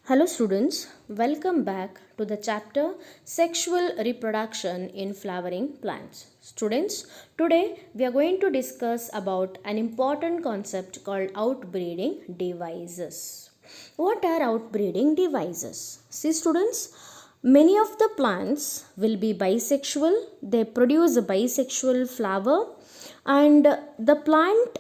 Hello students, welcome back to the chapter Sexual Reproduction in Flowering Plants. Students, today we are going to discuss about an important concept called outbreeding devices. What are outbreeding devices? See students, many of the plants will be bisexual. They produce a bisexual flower and the plant,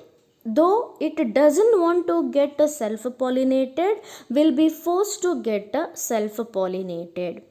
though it doesn't want to get self pollinated, will be forced to get self pollinated.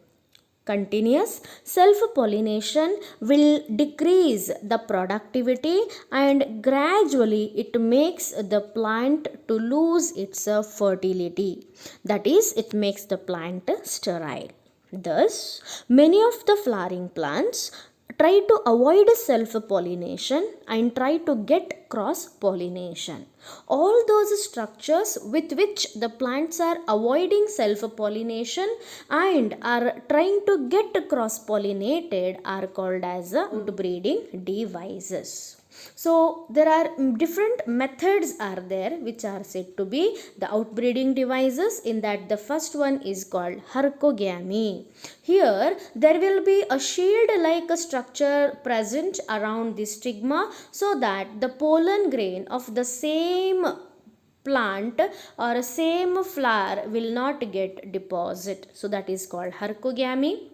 Continuous self pollination will decrease the productivity and gradually it makes the plant to lose its fertility. That is, it makes the plant sterile. Thus, many of the flowering plants try to avoid self pollination and try to get cross pollination. All those structures with which the plants are avoiding self pollination and are trying to get cross pollinated are called as outbreeding devices. So there are different methods are there which are said to be the outbreeding devices. In that, the first one is called hercogamy. Here there will be a shield like a structure present around the stigma so that the pollen grain of the same plant or same flower will not get deposit. So that is called hercogamy.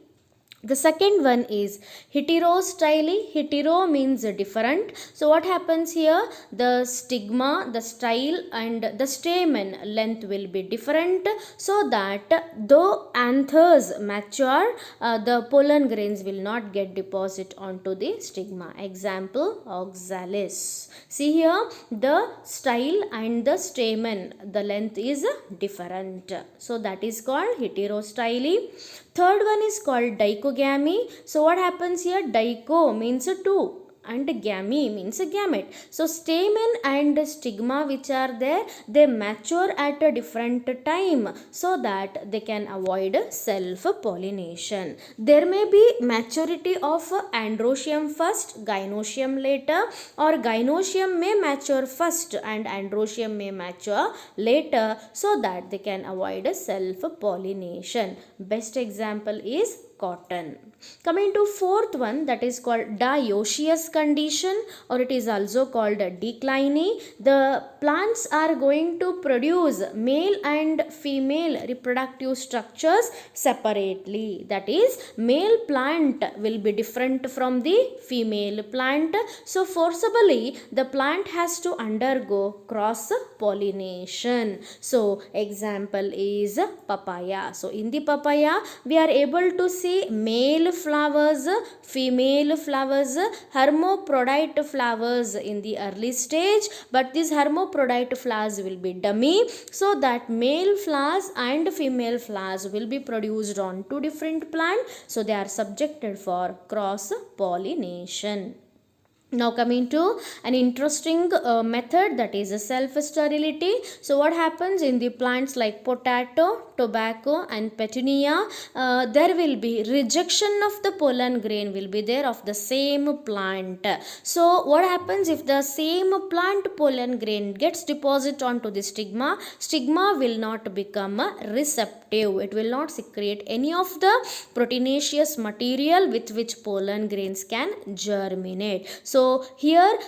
The second one is heterostyle. Hetero means different. So what happens here? The stigma, the style and the stamen length will be different so that though anthers mature, the pollen grains will not get deposit onto the stigma. Example, oxalis. See here, the style and the stamen, the length is different. So that is called heterostyle. Third one is called dichogamy. So what happens here? Dicho means two and gamy means a gamete. So stamen and stigma which are there, they mature at a different time so that they can avoid self pollination. There may be maturity of androecium first, gynoecium later, or gynoecium may mature first and androecium may mature later so that they can avoid self pollination. Best example is cotton. Coming to fourth one, that is called dioecious condition, or it is also called declining. The plants are going to produce male and female reproductive structures separately. That is, male plant will be different from the female plant. So forcibly the plant has to undergo cross pollination. So example is papaya. So in the papaya we are able to see male flowers, female flowers, hermaphrodite flowers in the early stage, but these hermaphrodite flowers will be dummy so that male flowers and female flowers will be produced on two different plants, so they are subjected for cross pollination. Now coming to an interesting method, that is a self-sterility. So what happens in the plants like potato, tobacco and petunia, there will be rejection of the pollen grain will be there of the same plant. So what happens if the same plant pollen grain gets deposited onto the stigma, stigma will not become receptive. It will not secrete any of the proteinaceous material with which pollen grains can germinate. So here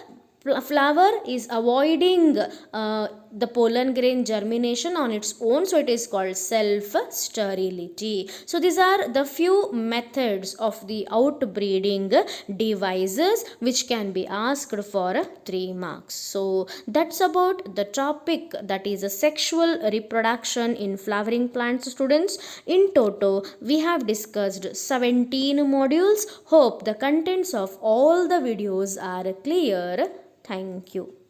flower is avoiding the pollen grain germination on its own, so it is called self sterility. So these are the few methods of the outbreeding devices which can be asked for 3 marks. So that's about the topic, that is a sexual reproduction in flowering plants. Students, in total we have discussed 17 modules. Hope the contents of all the videos are clear. Thank you.